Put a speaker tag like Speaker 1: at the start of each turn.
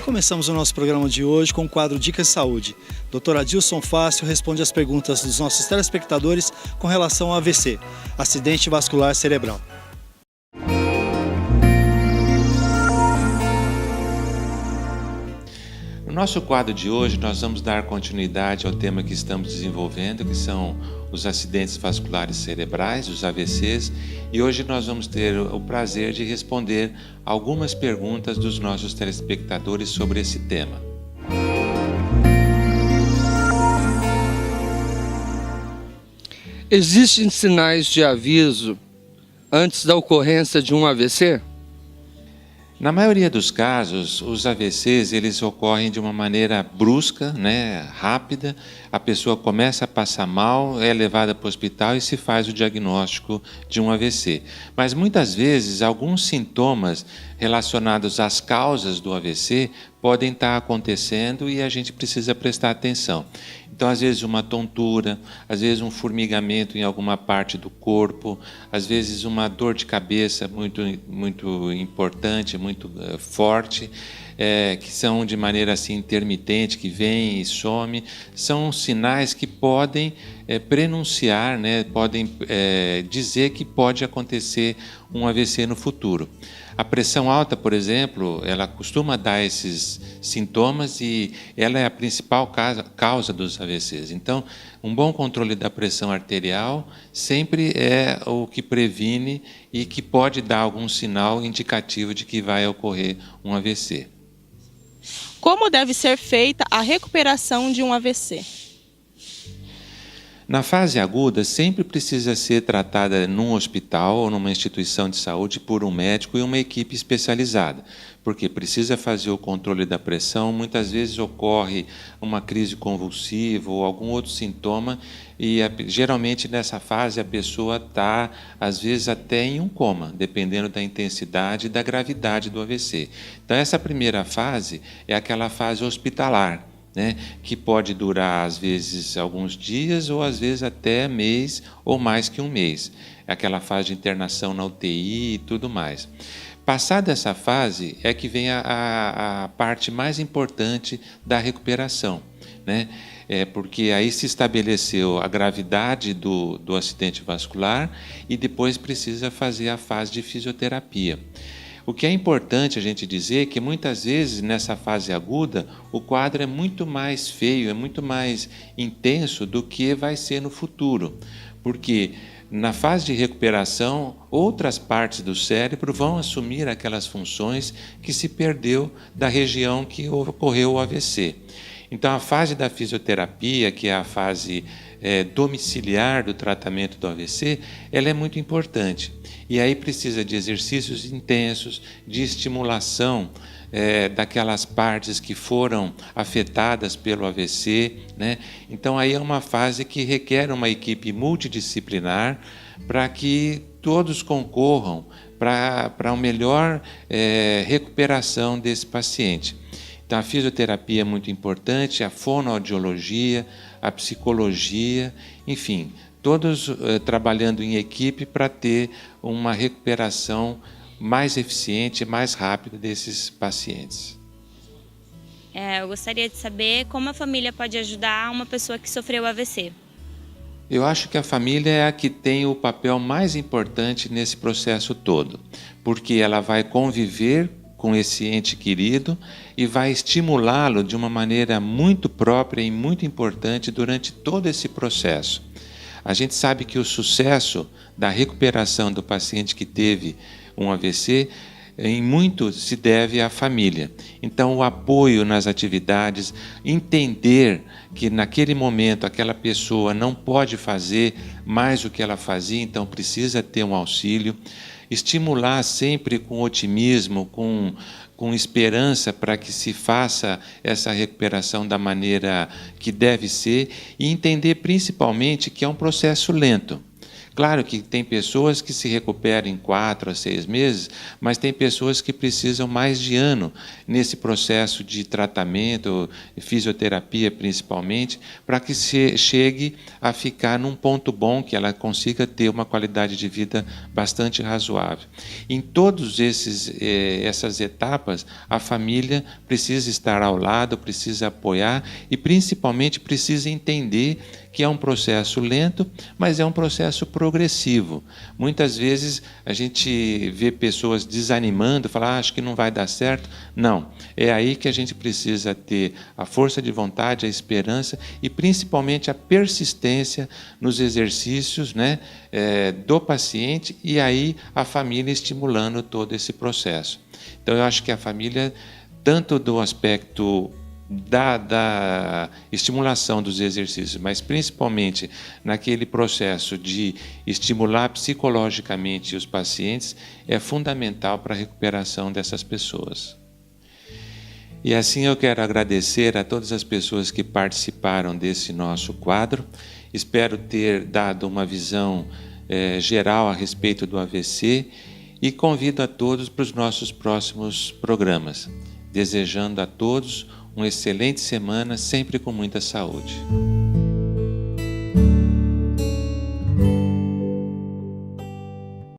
Speaker 1: Começamos o nosso programa de hoje com o quadro Dicas de Saúde. Dr. Adilson Fácil responde as perguntas dos nossos telespectadores com relação ao AVC, acidente vascular cerebral.
Speaker 2: No nosso quadro de hoje, nós vamos dar continuidade ao tema que estamos desenvolvendo, que são os acidentes vasculares cerebrais, os AVCs, e hoje nós vamos ter o prazer de responder algumas perguntas dos nossos telespectadores sobre esse tema.
Speaker 3: Existem sinais de aviso antes da ocorrência de um AVC?
Speaker 2: Na maioria dos casos, os AVCs eles ocorrem de uma maneira brusca, rápida. A pessoa começa a passar mal, é levada para o hospital e se faz o diagnóstico de um AVC. Mas muitas vezes, alguns sintomas relacionados às causas do AVC podem estar acontecendo e a gente precisa prestar atenção. Então, às vezes, uma tontura, às vezes, um formigamento em alguma parte do corpo, às vezes, uma dor de cabeça muito importante, muito forte, que são de maneira assim intermitente, que vem e some, são sinais que podem prenunciar, podem dizer que pode acontecer um AVC no futuro. A pressão alta, por exemplo, ela costuma dar esses sintomas e ela é a principal causa dos AVCs. Então, um bom controle da pressão arterial sempre é o que previne e que pode dar algum sinal indicativo de que vai ocorrer um AVC.
Speaker 4: Como deve ser feita a recuperação de um AVC?
Speaker 2: Na fase aguda, sempre precisa ser tratada num hospital ou numa instituição de saúde por um médico e uma equipe especializada, porque precisa fazer o controle da pressão, muitas vezes ocorre uma crise convulsiva ou algum outro sintoma e geralmente nessa fase a pessoa está, às vezes, até em um coma, dependendo da intensidade e da gravidade do AVC. Então, essa primeira fase é aquela fase hospitalar, que pode durar, às vezes, alguns dias ou, às vezes, até mês ou mais que um mês. É aquela fase de internação na UTI e tudo mais. Passada essa fase é que vem a parte mais importante da recuperação, porque aí se estabeleceu a gravidade do acidente vascular e depois precisa fazer a fase de fisioterapia. O que é importante a gente dizer é que muitas vezes nessa fase aguda o quadro é muito mais feio, é muito mais intenso do que vai ser no futuro, porque na fase de recuperação outras partes do cérebro vão assumir aquelas funções que se perdeu da região que ocorreu o AVC. Então a fase da fisioterapia, que é a fase domiciliar do tratamento do AVC, ela é muito importante. E aí precisa de exercícios intensos, de estimulação daquelas partes que foram afetadas pelo AVC. Então aí é uma fase que requer uma equipe multidisciplinar para que todos concorram para uma melhor recuperação desse paciente. Então, a fisioterapia é muito importante, a fonoaudiologia, a psicologia, enfim, todos trabalhando em equipe para ter uma recuperação mais eficiente e mais rápida desses pacientes.
Speaker 5: Eu gostaria de saber como a família pode ajudar uma pessoa que sofreu AVC.
Speaker 2: Eu acho que a família é a que tem o papel mais importante nesse processo todo, porque ela vai conviver com esse ente querido e vai estimulá-lo de uma maneira muito própria e muito importante durante todo esse processo. A gente sabe que o sucesso da recuperação do paciente que teve um AVC em muito se deve à família. Então, o apoio nas atividades, entender que naquele momento aquela pessoa não pode fazer mais do que ela fazia, então precisa ter um auxílio, estimular sempre com otimismo, com esperança para que se faça essa recuperação da maneira que deve ser e entender principalmente que é um processo lento. Claro que tem pessoas que se recuperam em 4 a 6 meses, mas tem pessoas que precisam mais de ano nesse processo de tratamento, fisioterapia principalmente, para que se chegue a ficar num ponto bom, que ela consiga ter uma qualidade de vida bastante razoável. Em todas essas etapas, a família precisa estar ao lado, precisa apoiar e, principalmente, precisa entender que é um processo lento, mas é um processo progressivo. Muitas vezes a gente vê pessoas desanimando, falar, acho que não vai dar certo. Não, é aí que a gente precisa ter a força de vontade, a esperança e principalmente a persistência nos exercícios, né, do paciente, e aí a família estimulando todo esse processo. Então eu acho que a família, tanto do aspecto da estimulação dos exercícios, mas principalmente naquele processo de estimular psicologicamente os pacientes, é fundamental para a recuperação dessas pessoas. E assim eu quero agradecer a todas as pessoas que participaram desse nosso quadro. Espero ter dado uma visão geral a respeito do AVC e convido a todos para os nossos próximos programas, desejando a todos uma excelente semana, sempre com muita saúde.